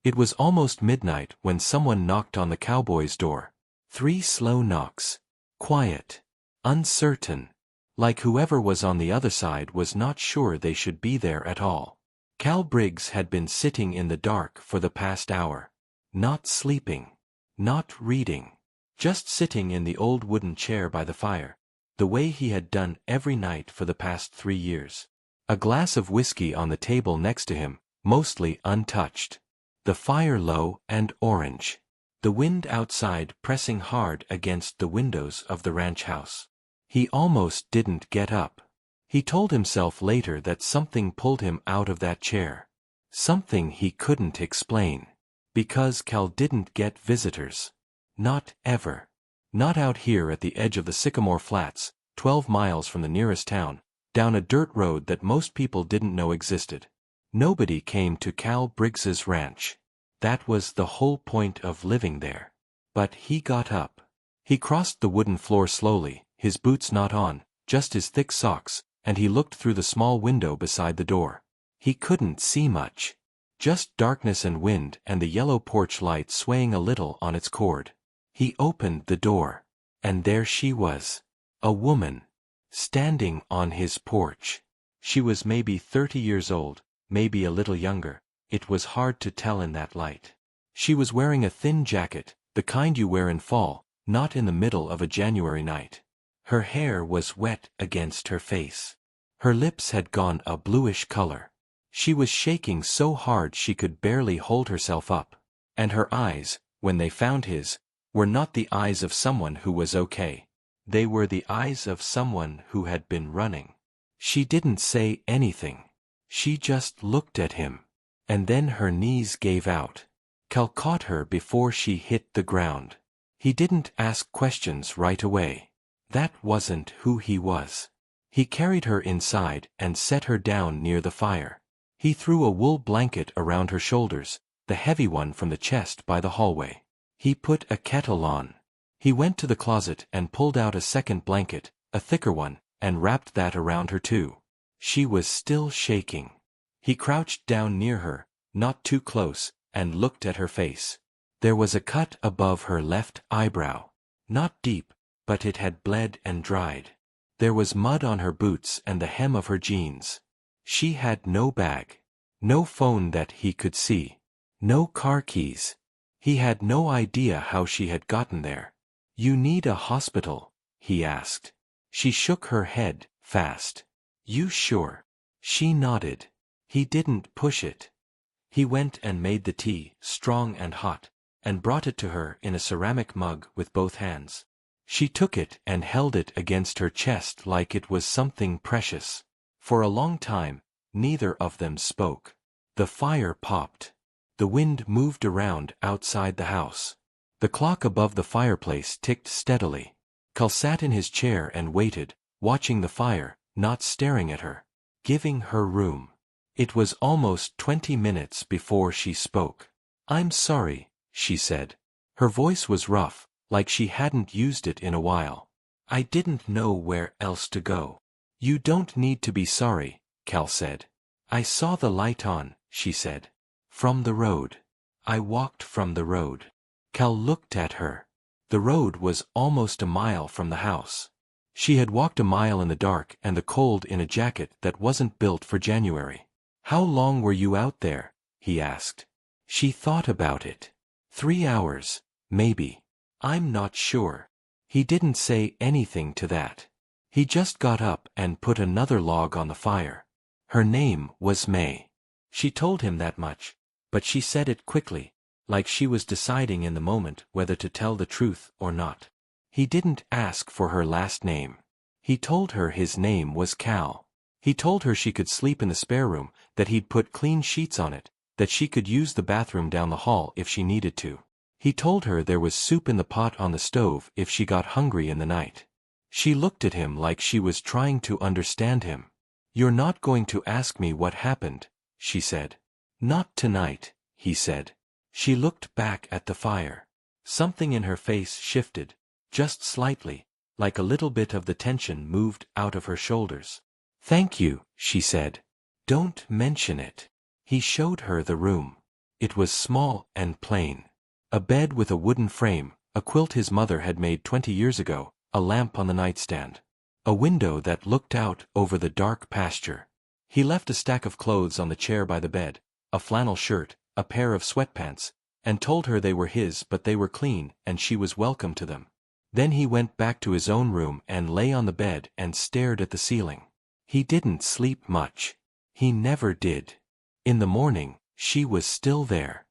It was almost midnight when someone knocked on the cowboy's door. 3 slow knocks. Quiet. Uncertain. Like whoever was on the other side was not sure they should be there at all. Cal Briggs had been sitting in the dark for the past hour. Not sleeping. Not reading. Just sitting in the old wooden chair by the fire, the way he had done every night for the past 3 years. A glass of whiskey on the table next to him, mostly untouched. The fire low and orange. The wind outside pressing hard against the windows of the ranch house. He almost didn't get up. He told himself later that something pulled him out of that chair. Something he couldn't explain. Because Cal didn't get visitors. Not ever. Not out here at the edge of the Sycamore Flats, 12 miles from the nearest town, down a dirt road that most people didn't know existed. Nobody came to Cal Briggs's ranch. That was the whole point of living there. But he got up. He crossed the wooden floor slowly, his boots not on, just his thick socks, and he looked through the small window beside the door. He couldn't see much. Just darkness and wind and the yellow porch light swaying a little on its cord. He opened the door. And there she was. A woman. Standing on his porch. She was maybe 30 years old, maybe a little younger. It was hard to tell in that light. She was wearing a thin jacket, the kind you wear in fall, not in the middle of a January night. Her hair was wet against her face. Her lips had gone a bluish color. She was shaking so hard she could barely hold herself up. And her eyes, when they found his, were not the eyes of someone who was okay. They were the eyes of someone who had been running. She didn't say anything. She just looked at him. And then her knees gave out. Cal caught her before she hit the ground. He didn't ask questions right away. That wasn't who he was. He carried her inside and set her down near the fire. He threw a wool blanket around her shoulders, the heavy one from the chest by the hallway. He put a kettle on. He went to the closet and pulled out a second blanket, a thicker one, and wrapped that around her too. She was still shaking. He crouched down near her, not too close, and looked at her face. There was a cut above her left eyebrow. Not deep, but it had bled and dried. There was mud on her boots and the hem of her jeans. She had no bag. No phone that he could see. No car keys. He had no idea how she had gotten there. "You need a hospital?" he asked. She shook her head, fast. "You sure?" She nodded. He didn't push it. He went and made the tea, strong and hot, and brought it to her in a ceramic mug with both hands. She took it and held it against her chest like it was something precious. For a long time, neither of them spoke. The fire popped. The wind moved around outside the house. The clock above the fireplace ticked steadily. Cal sat in his chair and waited, watching the fire, not staring at her. Giving her room. It was almost 20 minutes before she spoke. "I'm sorry," she said. Her voice was rough, like she hadn't used it in a while. "I didn't know where else to go." "You don't need to be sorry," Cal said. "I saw the light on," she said. "From the road. I walked from the road." Cal looked at her. The road was almost a mile from the house. She had walked a mile in the dark and the cold in a jacket that wasn't built for January. "How long were you out there?" he asked. She thought about it. 3 hours, maybe. "I'm not sure." He didn't say anything to that. He just got up and put another log on the fire. Her name was May. She told him that much, but she said it quickly, like she was deciding in the moment whether to tell the truth or not. He didn't ask for her last name. He told her his name was Cal. He told her she could sleep in the spare room, that he'd put clean sheets on it, that she could use the bathroom down the hall if she needed to. He told her there was soup in the pot on the stove if she got hungry in the night. She looked at him like she was trying to understand him. "You're not going to ask me what happened," she said. "Not tonight," he said. She looked back at the fire. Something in her face shifted, just slightly, like a little bit of the tension moved out of her shoulders. "Thank you," she said. "Don't mention it." He showed her the room. It was small and plain. A bed with a wooden frame, a quilt his mother had made 20 years ago, a lamp on the nightstand. A window that looked out over the dark pasture. He left a stack of clothes on the chair by the bed, a flannel shirt, a pair of sweatpants, and told her they were his but they were clean and she was welcome to them. Then he went back to his own room and lay on the bed and stared at the ceiling. He didn't sleep much. He never did. In the morning, she was still there.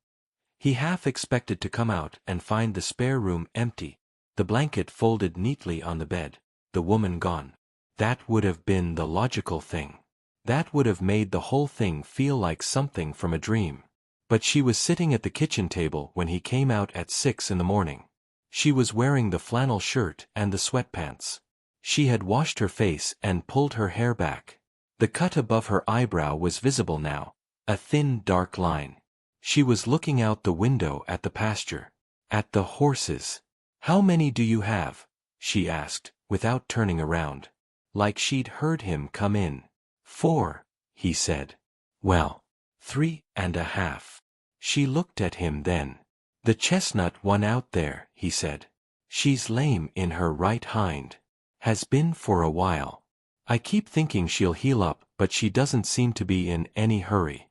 He half expected to come out and find the spare room empty, the blanket folded neatly on the bed, the woman gone. That would have been the logical thing. That would have made the whole thing feel like something from a dream. But she was sitting at the kitchen table when he came out at 6 in the morning. She was wearing the flannel shirt and the sweatpants. She had washed her face and pulled her hair back. The cut above her eyebrow was visible now, a thin dark line. She was looking out the window at the pasture. At the horses. "How many do you have?" she asked, without turning around. Like she'd heard him come in. "4, he said. "Well, 3.5. She looked at him then. "The chestnut one out there," he said. "She's lame in her right hind. Has been for a while. I keep thinking she'll heal up, but she doesn't seem to be in any hurry."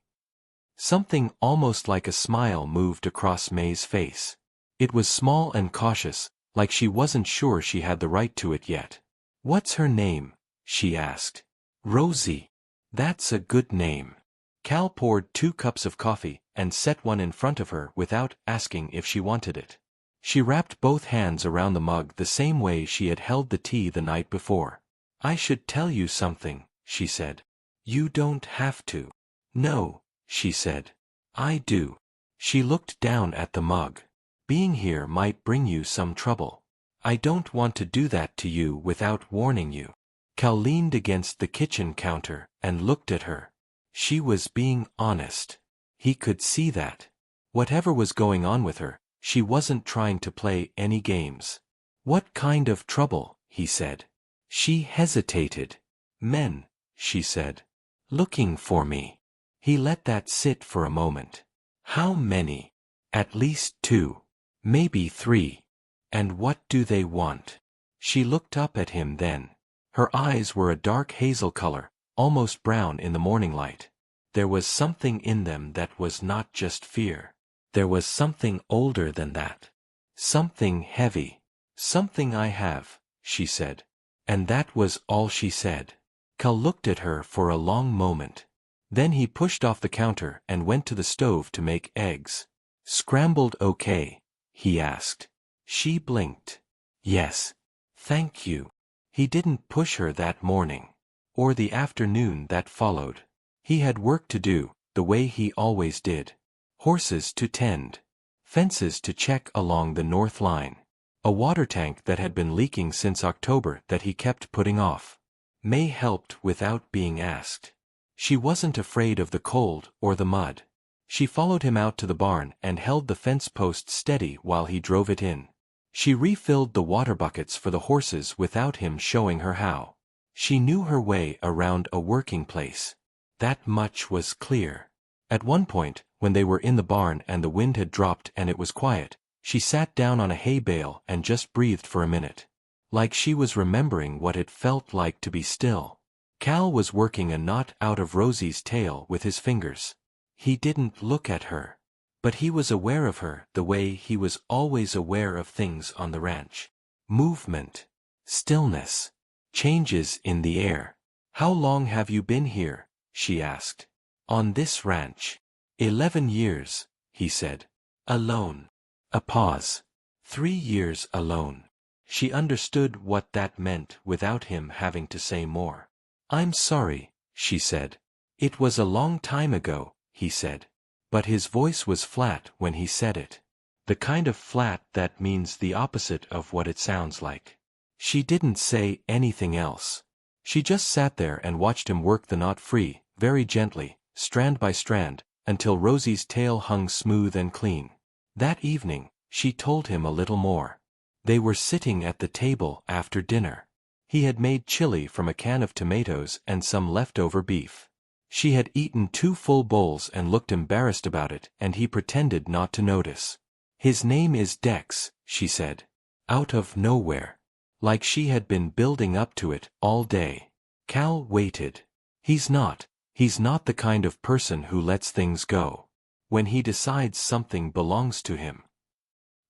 Something almost like a smile moved across May's face. It was small and cautious, like she wasn't sure she had the right to it yet. "What's her name?" she asked. "Rosie. That's a good name." Cal poured 2 cups of coffee and set one in front of her without asking if she wanted it. She wrapped both hands around the mug the same way she had held the tea the night before. "I should tell you something," she said. "You don't have to." "No," she said. "I do." She looked down at the mug. "Being here might bring you some trouble. I don't want to do that to you without warning you." Cal leaned against the kitchen counter and looked at her. She was being honest. He could see that. Whatever was going on with her, she wasn't trying to play any games. "What kind of trouble?" he said. She hesitated. "Men," she said. "Looking for me." He let that sit for a moment. "How many?" "At least 2. Maybe 3. "And what do they want?" She looked up at him then. Her eyes were a dark hazel color, almost brown in the morning light. There was something in them that was not just fear. There was something older than that. Something heavy. "Something I have," she said. And that was all she said. Cal looked at her for a long moment. Then he pushed off the counter and went to the stove to make eggs. "Scrambled okay?" he asked. She blinked. "Yes. Thank you." He didn't push her that morning. Or the afternoon that followed. He had work to do, the way he always did. Horses to tend. Fences to check along the north line. A water tank that had been leaking since October that he kept putting off. May helped without being asked. She wasn't afraid of the cold or the mud. She followed him out to the barn and held the fence post steady while he drove it in. She refilled the water buckets for the horses without him showing her how. She knew her way around a working place. That much was clear. At one point, when they were in the barn and the wind had dropped and it was quiet, she sat down on a hay bale and just breathed for a minute. Like she was remembering what it felt like to be still. Cal was working a knot out of Rosie's tail with his fingers. He didn't look at her. But he was aware of her the way he was always aware of things on the ranch. Movement. Stillness. Changes in the air. "How long have you been here?" she asked. "On this ranch." 11 years, he said. "Alone." A pause. 3 years alone. She understood what that meant without him having to say more. "I'm sorry," she said. "It was a long time ago," he said. But his voice was flat when he said it. The kind of flat that means the opposite of what it sounds like. She didn't say anything else. She just sat there and watched him work the knot free, very gently, strand by strand, until Rosie's tail hung smooth and clean. That evening, she told him a little more. They were sitting at the table after dinner. He had made chili from a can of tomatoes and some leftover beef. She had eaten 2 full bowls and looked embarrassed about it, and he pretended not to notice. His name is Dex, she said. Out of nowhere. Like she had been building up to it all day. Cal waited. He's not the kind of person who lets things go. When he decides something belongs to him.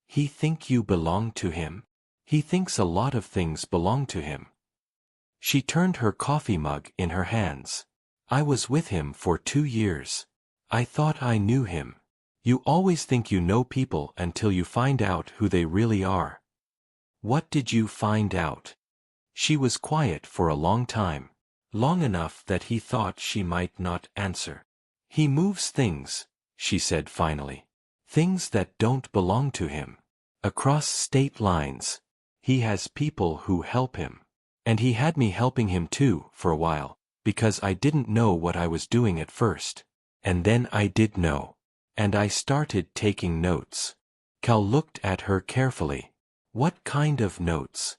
He think you belong to him? He thinks a lot of things belong to him. She turned her coffee mug in her hands. I was with him for 2 years. I thought I knew him. You always think you know people until you find out who they really are. What did you find out? She was quiet for a long time. Long enough that he thought she might not answer. He moves things, she said finally. Things that don't belong to him. Across state lines. He has people who help him. And he had me helping him too, for a while, because I didn't know what I was doing at first. And then I did know. And I started taking notes. Cal looked at her carefully. What kind of notes?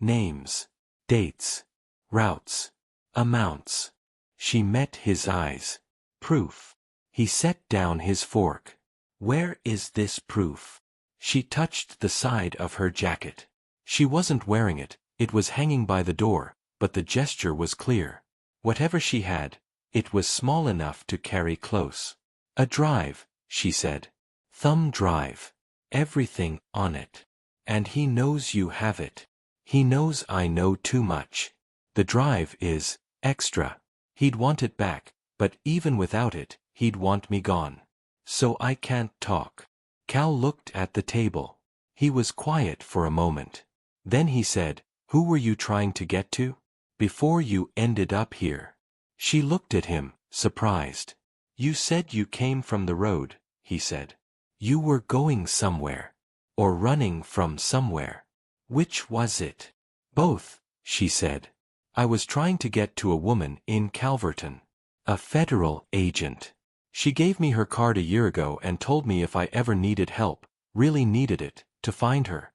Names. Dates. Routes. Amounts. She met his eyes. Proof. He set down his fork. Where is this proof? She touched the side of her jacket. She wasn't wearing it, it was hanging by the door, but the gesture was clear. Whatever she had, it was small enough to carry close. A drive, she said. Thumb drive. Everything on it. And he knows you have it. He knows I know too much. The drive is extra. He'd want it back, but even without it, he'd want me gone. So I can't talk. Cal looked at the table. He was quiet for a moment. Then he said, who were you trying to get to? Before you ended up here. She looked at him, surprised. You said you came from the road, he said. You were going somewhere. Or running from somewhere. Which was it? Both, she said. I was trying to get to a woman in Calverton. A federal agent. She gave me her card a year ago and told me if I ever needed help, really needed it, to find her.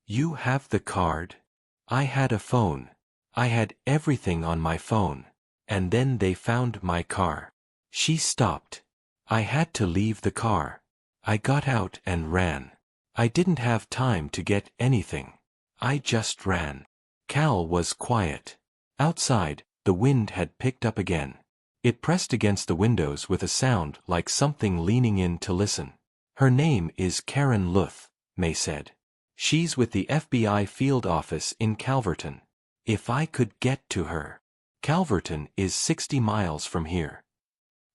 You have the card? I had a phone. I had everything on my phone. And then they found my car. She stopped. I had to leave the car. I got out and ran. I didn't have time to get anything. I just ran. Cal was quiet. Outside, the wind had picked up again. It pressed against the windows with a sound like something leaning in to listen. Her name is Karen Luth, May said. She's with the FBI field office in Calverton. If I could get to her. Calverton is 60 miles from here.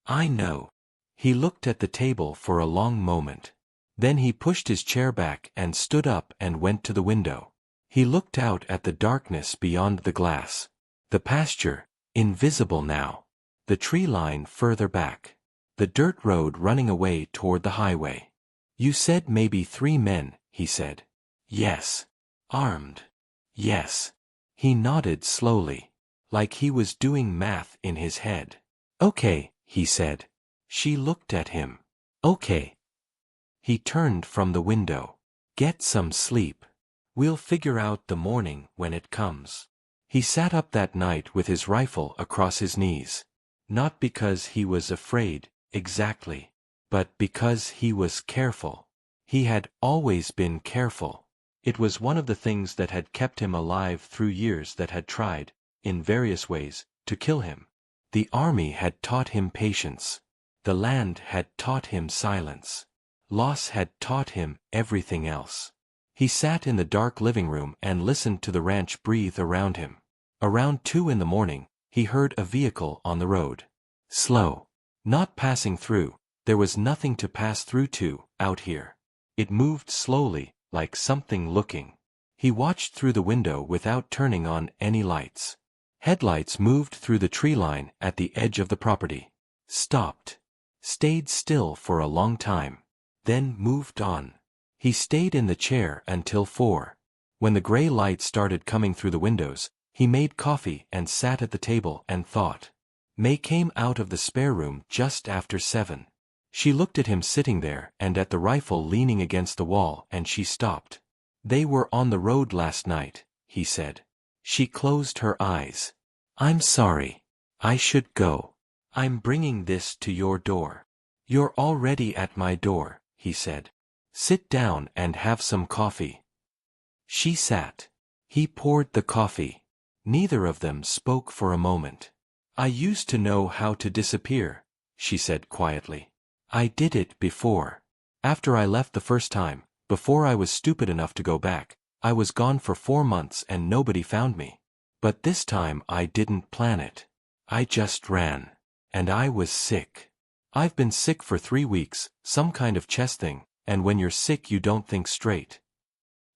I know. He looked at the table for a long moment. Then he pushed his chair back and stood up and went to the window. He looked out at the darkness beyond the glass. The pasture, invisible now. The tree line further back. The dirt road running away toward the highway. You said maybe 3 men, he said. Yes. Armed. Yes. He nodded slowly. Like he was doing math in his head. Okay, he said. She looked at him. Okay. He turned from the window. Get some sleep. We'll figure out the morning when it comes. He sat up that night with his rifle across his knees. Not because he was afraid, exactly. But because he was careful. He had always been careful. It was one of the things that had kept him alive through years that had tried, in various ways, to kill him. The army had taught him patience. The land had taught him silence. Loss had taught him everything else. He sat in the dark living room and listened to the ranch breathe around him. Around 2 in the morning, he heard a vehicle on the road. Slow. Not passing through. There was nothing to pass through to, out here. It moved slowly, like something looking. He watched through the window without turning on any lights. Headlights moved through the tree line at the edge of the property. Stopped. Stayed still for a long time. Then moved on. He stayed in the chair until 4. When the gray light started coming through the windows, he made coffee and sat at the table and thought. May came out of the spare room just after 7. She looked at him sitting there and at the rifle leaning against the wall, and she stopped. They were on the road last night, he said. She closed her eyes. I'm sorry. I should go. I'm bringing this to your door. You're already at my door, he said. Sit down and have some coffee. She sat. He poured the coffee. Neither of them spoke for a moment. I used to know how to disappear, she said quietly. I did it before. After I left the first time, before I was stupid enough to go back, I was gone for 4 months and nobody found me. But this time I didn't plan it. I just ran. And I was sick. I've been sick for 3 weeks, some kind of chest thing, and when you're sick you don't think straight.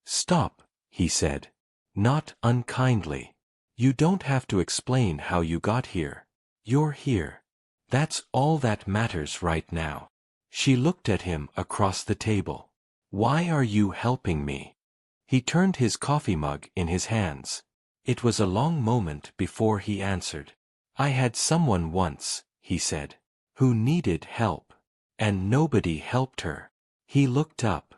Stop, he said. Not unkindly. You don't have to explain how you got here. You're here. That's all that matters right now. She looked at him across the table. Why are you helping me? He turned his coffee mug in his hands. It was a long moment before he answered. I had someone once, he said, who needed help. And nobody helped her. He looked up.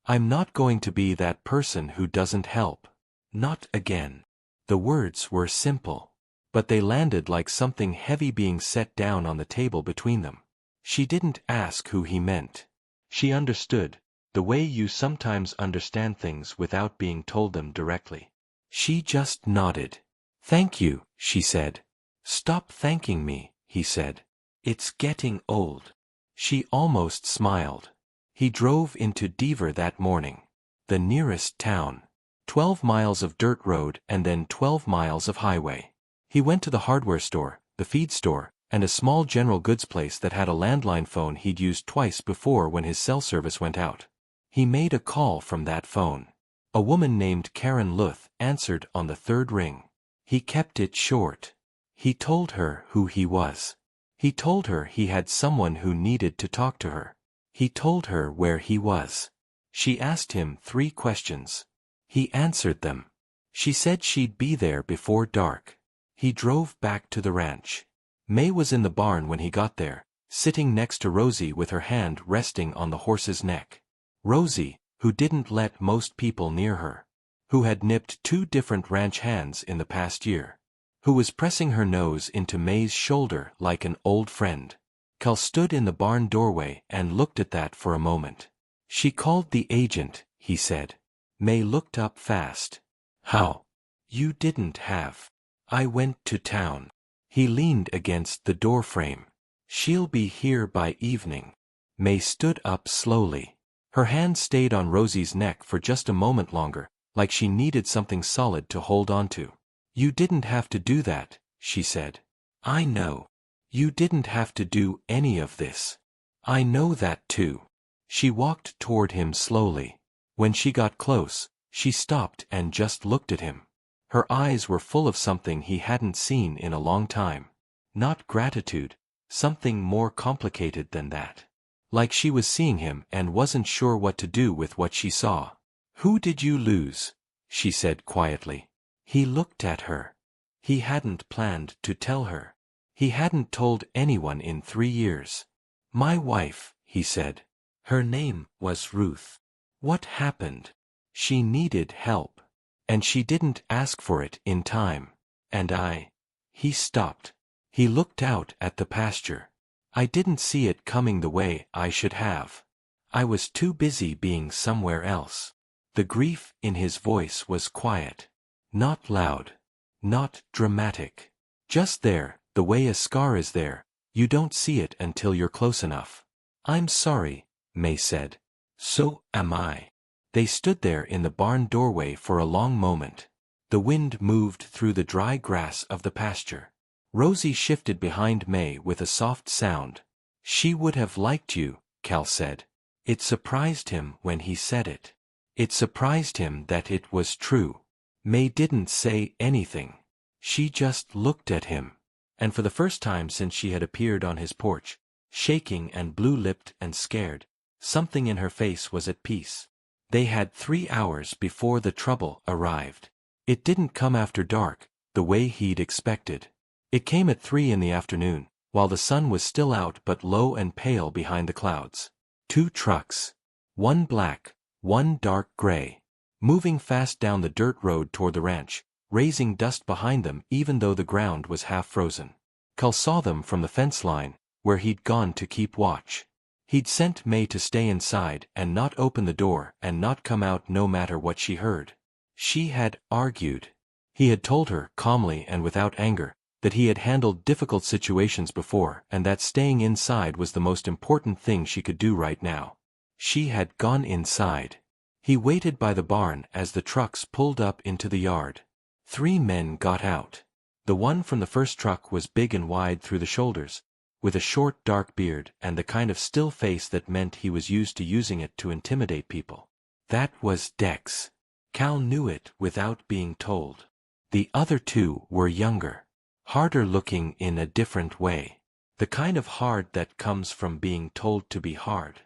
I'm not going to be that person who doesn't help. Not again. The words were simple. But they landed like something heavy being set down on the table between them. She didn't ask who he meant. She understood, the way you sometimes understand things without being told them directly. She just nodded. Thank you, she said. Stop thanking me, he said. It's getting old. She almost smiled. He drove into Denver that morning. The nearest town. 12 miles of dirt road and then 12 miles of highway. He went to the hardware store, the feed store, and a small general goods place that had a landline phone he'd used twice before when his cell service went out. He made a call from that phone. A woman named Karen Luth answered on the 3rd ring. He kept it short. He told her who he was. He told her he had someone who needed to talk to her. He told her where he was. She asked him 3 questions. He answered them. She said she'd be there before dark. He drove back to the ranch. May was in the barn when he got there, sitting next to Rosie with her hand resting on the horse's neck. Rosie, who didn't let most people near her. Who had nipped 2 different ranch hands in the past year. Who was pressing her nose into May's shoulder like an old friend. Cal stood in the barn doorway and looked at that for a moment. She called the agent, he said. May looked up fast. How? You didn't have. I went to town. He leaned against the doorframe. She'll be here by evening. May stood up slowly. Her hand stayed on Rosie's neck for just a moment longer, like she needed something solid to hold on to. You didn't have to do that, she said. I know. You didn't have to do any of this. I know that too. She walked toward him slowly. When she got close, she stopped and just looked at him. Her eyes were full of something he hadn't seen in a long time. Not gratitude, something more complicated than that. Like she was seeing him and wasn't sure what to do with what she saw. Who did you lose? She said quietly. He looked at her. He hadn't planned to tell her. He hadn't told anyone in 3 years. My wife, he said. Her name was Ruth. What happened? She needed help. And she didn't ask for it in time. And He stopped. He looked out at the pasture. I didn't see it coming the way I should have. I was too busy being somewhere else. The grief in his voice was quiet. Not loud. Not dramatic. Just there, the way a scar is there. You don't see it until you're close enough. I'm sorry, May said. So am I. They stood there in the barn doorway for a long moment. The wind moved through the dry grass of the pasture. Rosie shifted behind May with a soft sound. She would have liked you, Cal said. It surprised him when he said it. It surprised him that it was true. May didn't say anything. She just looked at him. And for the first time since she had appeared on his porch, shaking and blue-lipped and scared, something in her face was at peace. They had 3 hours before the trouble arrived. It didn't come after dark, the way he'd expected. It came at 3 in the afternoon, while the sun was still out but low and pale behind the clouds. 2 trucks. 1 black, 1 dark gray. Moving fast down the dirt road toward the ranch, raising dust behind them even though the ground was half frozen. Cal saw them from the fence line, where he'd gone to keep watch. He'd sent May to stay inside and not open the door and not come out no matter what she heard. She had argued. He had told her, calmly and without anger, that he had handled difficult situations before and that staying inside was the most important thing she could do right now. She had gone inside. He waited by the barn as the trucks pulled up into the yard. 3 men got out. The one from the first truck was big and wide through the shoulders, with a short dark beard and the kind of still face that meant he was used to using it to intimidate people. That was Dex. Cal knew it without being told. The other 2 were younger. Harder looking in a different way. The kind of hard that comes from being told to be hard.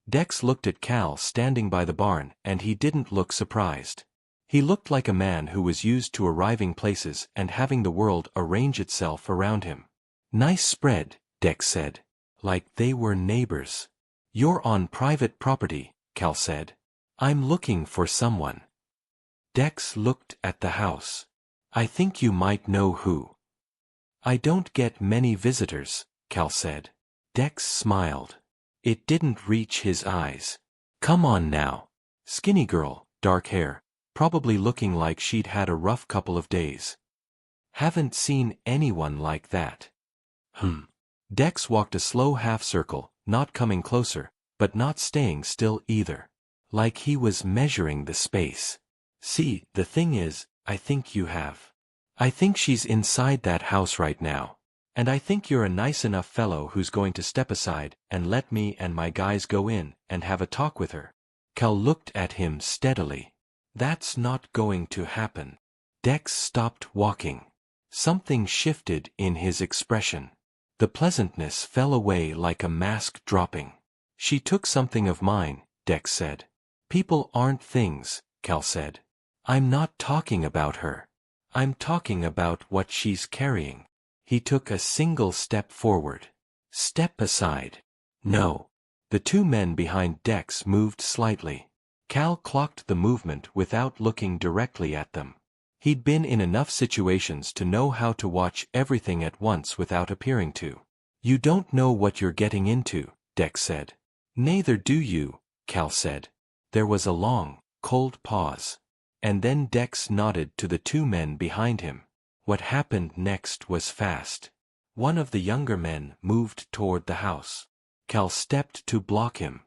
Dex looked at Cal standing by the barn and he didn't look surprised. He looked like a man who was used to arriving places and having the world arrange itself around him. Nice spread, Dex said. Like they were neighbors. You're on private property, Cal said. I'm looking for someone. Dex looked at the house. I think you might know who. I don't get many visitors, Cal said. Dex smiled. It didn't reach his eyes. Come on now. Skinny girl, dark hair, probably looking like she'd had a rough couple of days. Haven't seen anyone like that. Dex walked a slow half-circle, not coming closer, but not staying still either. Like he was measuring the space. See, the thing is, I think you have. I think she's inside that house right now. And I think you're a nice enough fellow who's going to step aside and let me and my guys go in and have a talk with her. Cal looked at him steadily. That's not going to happen. Dex stopped walking. Something shifted in his expression. The pleasantness fell away like a mask dropping. She took something of mine, Dex said. People aren't things, Cal said. I'm not talking about her. I'm talking about what she's carrying. He took a single step forward. Step aside. No. The 2 men behind Dex moved slightly. Cal clocked the movement without looking directly at them. He'd been in enough situations to know how to watch everything at once without appearing to. You don't know what you're getting into, Dex said. Neither do you, Cal said. There was a long, cold pause. And then Dex nodded to the 2 men behind him. What happened next was fast. One of the younger men moved toward the house. Cal stepped to block him.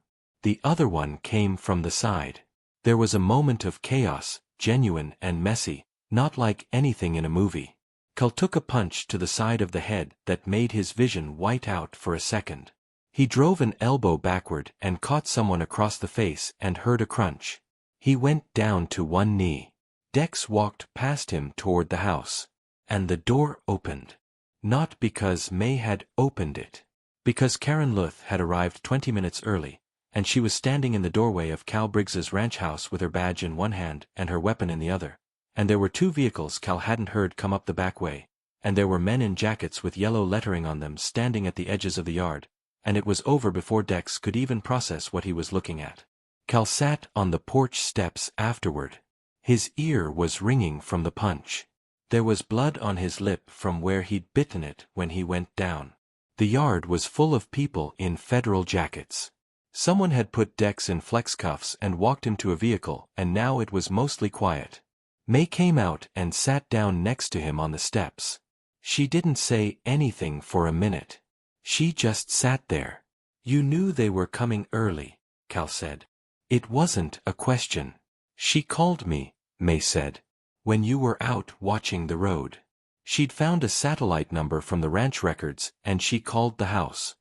The other one came from the side. There was a moment of chaos, genuine and messy, not like anything in a movie. Cal took a punch to the side of the head that made his vision white out for a second. He drove an elbow backward and caught someone across the face and heard a crunch. He went down to one knee. Dex walked past him toward the house. And the door opened. Not because May had opened it. Because Karen Luth had arrived 20 minutes early, and she was standing in the doorway of Cal Briggs's ranch house with her badge in one hand and her weapon in the other. And there were 2 vehicles Cal hadn't heard come up the back way, and there were men in jackets with yellow lettering on them standing at the edges of the yard, and it was over before Dex could even process what he was looking at. Cal sat on the porch steps afterward. His ear was ringing from the punch. There was blood on his lip from where he'd bitten it when he went down. The yard was full of people in federal jackets. Someone had put Dex in flex cuffs and walked him to a vehicle, and now it was mostly quiet. May came out and sat down next to him on the steps. She didn't say anything for a minute. She just sat there. You knew they were coming early, Cal said. It wasn't a question. She called me, May said. When you were out watching the road. She'd found a satellite number from the ranch records and she called the house.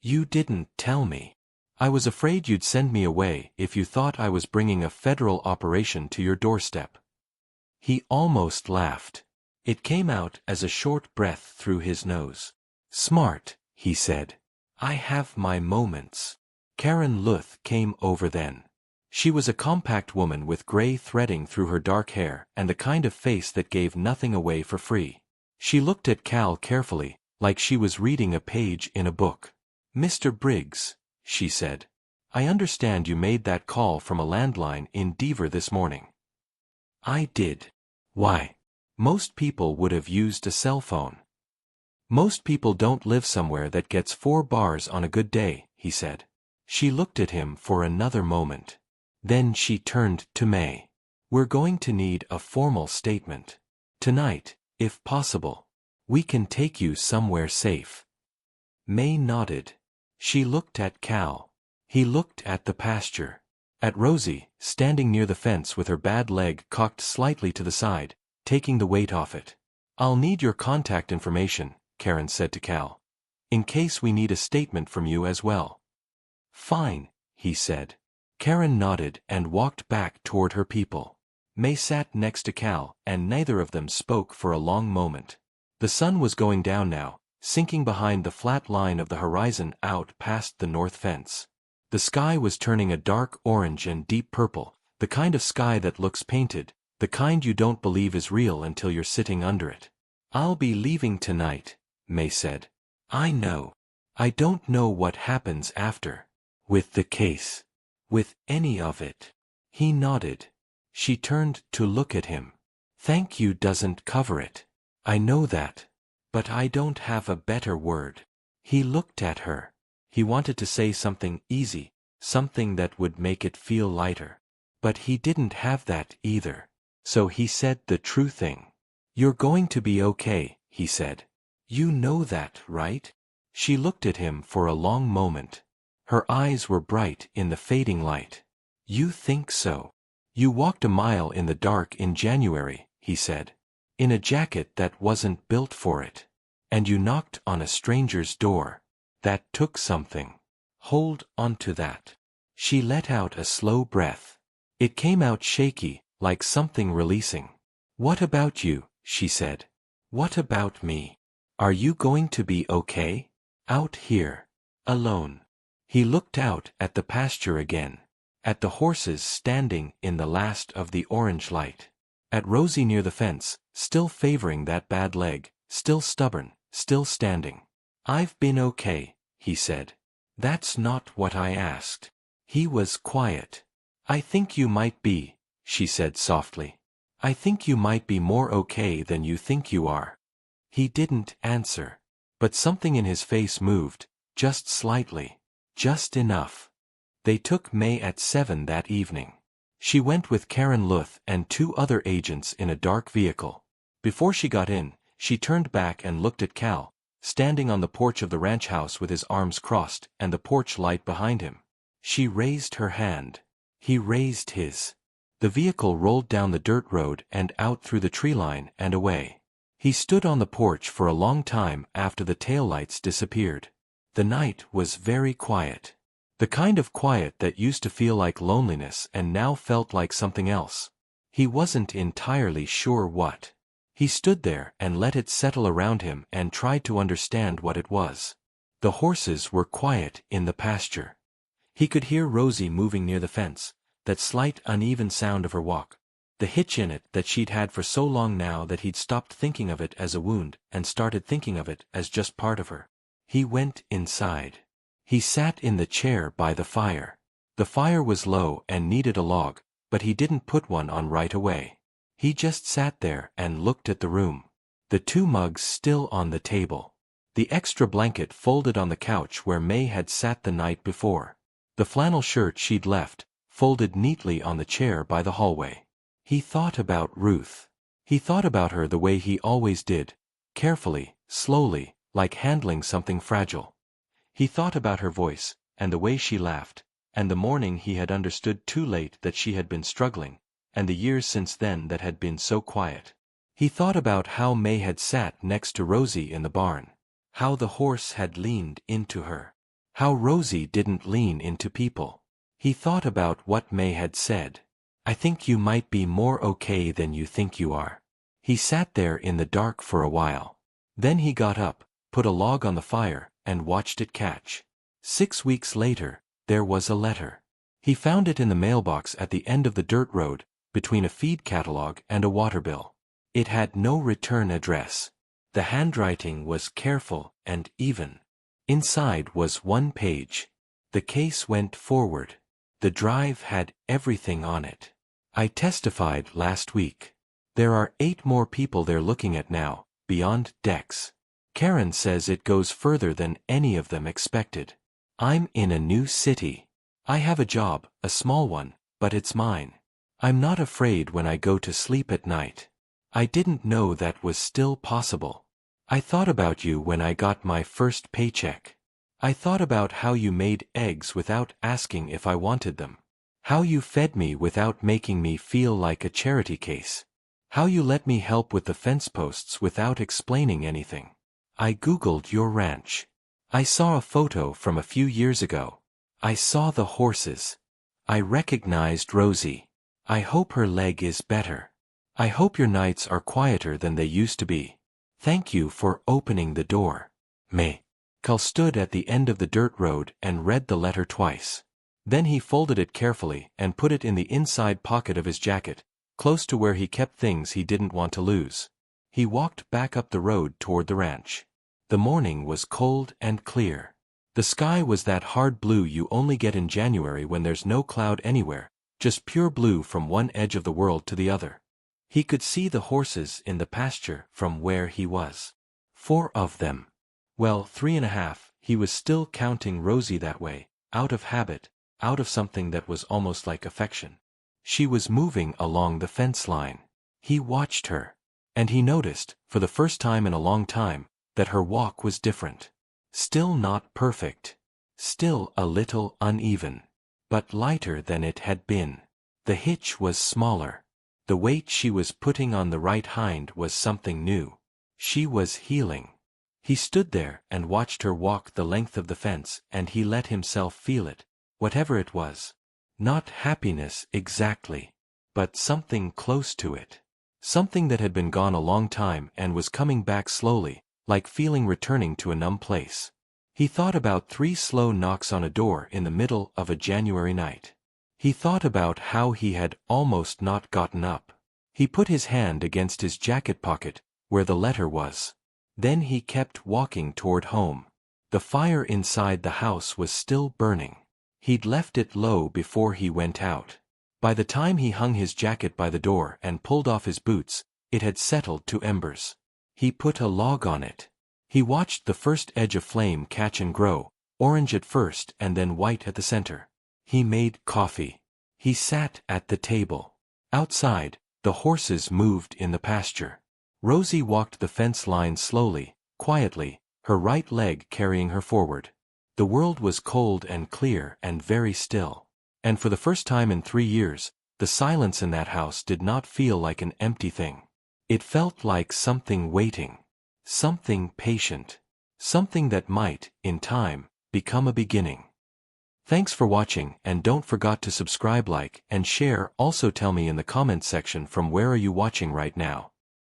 You didn't tell me. I was afraid you'd send me away if you thought I was bringing a federal operation to your doorstep. He almost laughed. It came out as a short breath through his nose. Smart, he said. I have my moments. Karen Luth came over then. She was a compact woman with gray threading through her dark hair and the kind of face that gave nothing away for free. She looked at Cal carefully, like she was reading a page in a book. Mr. Briggs, she said. I understand you made that call from a landline in Deaver this morning. I did. Why? Most people would have used a cell phone. Most people don't live somewhere that gets 4 bars on a good day, he said. She looked at him for another moment. Then she turned to May. We're going to need a formal statement. Tonight, if possible. We can take you somewhere safe. May nodded. She looked at Cal. He looked at the pasture. At Rosie, standing near the fence with her bad leg cocked slightly to the side, taking the weight off it. I'll need your contact information, Karen said to Cal. In case we need a statement from you as well. Fine, he said. Karen nodded and walked back toward her people. May sat next to Cal, and neither of them spoke for a long moment. The sun was going down now, sinking behind the flat line of the horizon out past the north fence. The sky was turning a dark orange and deep purple, the kind of sky that looks painted, the kind you don't believe is real until you're sitting under it. I'll be leaving tonight, May said. I know. I don't know what happens after. With the case. With any of it. He nodded. She turned to look at him. Thank you doesn't cover it. I know that. But I don't have a better word. He looked at her. He wanted to say something easy, something that would make it feel lighter. But he didn't have that either. So he said the true thing. You're going to be okay, he said. You know that, right? She looked at him for a long moment. Her eyes were bright in the fading light. You think so? You walked a mile in the dark in January, he said. In a jacket that wasn't built for it. And you knocked on a stranger's door. That took something. Hold on to that. She let out a slow breath. It came out shaky, like something releasing. What about you, she said. What about me? Are you going to be okay? Out here. Alone. He looked out at the pasture again. At the horses standing in the last of the orange light. At Rosie near the fence, still favoring that bad leg, still stubborn, still standing. I've been okay, he said. That's not what I asked. He was quiet. I think you might be, she said softly. I think you might be more okay than you think you are. He didn't answer. But something in his face moved, just slightly. Just enough. They took May at 7 that evening. She went with Karen Luth and 2 other agents in a dark vehicle. Before she got in, she turned back and looked at Cal, standing on the porch of the ranch house with his arms crossed and the porch light behind him. She raised her hand. He raised his. The vehicle rolled down the dirt road and out through the tree line and away. He stood on the porch for a long time after the taillights disappeared. The night was very quiet. The kind of quiet that used to feel like loneliness and now felt like something else. He wasn't entirely sure what. He stood there and let it settle around him and tried to understand what it was. The horses were quiet in the pasture. He could hear Rosie moving near the fence, that slight uneven sound of her walk, the hitch in it that she'd had for so long now that he'd stopped thinking of it as a wound and started thinking of it as just part of her. He went inside. He sat in the chair by the fire. The fire was low and needed a log, but he didn't put one on right away. He just sat there and looked at the room. The 2 mugs still on the table. The extra blanket folded on the couch where May had sat the night before. The flannel shirt she'd left, folded neatly on the chair by the hallway. He thought about Ruth. He thought about her the way he always did, carefully, slowly, like handling something fragile. He thought about her voice, and the way she laughed, and the morning he had understood too late that she had been struggling, and the years since then that had been so quiet. He thought about how May had sat next to Rosie in the barn, how the horse had leaned into her, how Rosie didn't lean into people. He thought about what May had said. I think you might be more okay than you think you are. He sat there in the dark for a while. Then he got up, put a log on the fire, and watched it catch. 6 weeks later, there was a letter. He found it in the mailbox at the end of the dirt road, between a feed catalog and a water bill. It had no return address. The handwriting was careful and even. Inside was 1 page. The case went forward. The drive had everything on it. I testified last week. There are 8 more people they're looking at now, beyond Dex. Karen says it goes further than any of them expected. I'm in a new city. I have a job, a small one, but it's mine. I'm not afraid when I go to sleep at night. I didn't know that was still possible. I thought about you when I got my first paycheck. I thought about how you made eggs without asking if I wanted them. How you fed me without making me feel like a charity case. How you let me help with the fence posts without explaining anything. I Googled your ranch. I saw a photo from a few years ago. I saw the horses. I recognized Rosie. I hope her leg is better. I hope your nights are quieter than they used to be. Thank you for opening the door. May. Cal stood at the end of the dirt road and read the letter twice. Then he folded it carefully and put it in the inside pocket of his jacket, close to where he kept things he didn't want to lose. He walked back up the road toward the ranch. The morning was cold and clear. The sky was that hard blue you only get in January when there's no cloud anywhere, just pure blue from one edge of the world to the other. He could see the horses in the pasture from where he was. 4 of them. Well, 3.5, he was still counting Rosie that way, out of habit, out of something that was almost like affection. She was moving along the fence line. He watched her. And he noticed, for the first time in a long time, that her walk was different. Still not perfect. Still a little uneven. But lighter than it had been. The hitch was smaller. The weight she was putting on the right hind was something new. She was healing. He stood there and watched her walk the length of the fence, and he let himself feel it, whatever it was. Not happiness exactly, but something close to it. Something that had been gone a long time and was coming back slowly, like feeling returning to a numb place. He thought about 3 slow knocks on a door in the middle of a January night. He thought about how he had almost not gotten up. He put his hand against his jacket pocket, where the letter was. Then he kept walking toward home. The fire inside the house was still burning. He'd left it low before he went out. By the time he hung his jacket by the door and pulled off his boots, it had settled to embers. He put a log on it. He watched the first edge of flame catch and grow, orange at first and then white at the center. He made coffee. He sat at the table. Outside, the horses moved in the pasture. Rosie walked the fence line slowly, quietly, her right leg carrying her forward. The world was cold and clear and very still. And for the first time in 3 years, the silence in that house did not feel like an empty thing. It felt like something waiting. Something patient. Something that might, in time, become a beginning. Thanks for watching, and don't forget to subscribe, like, and share. Also tell me in the comments section from where are you watching right now.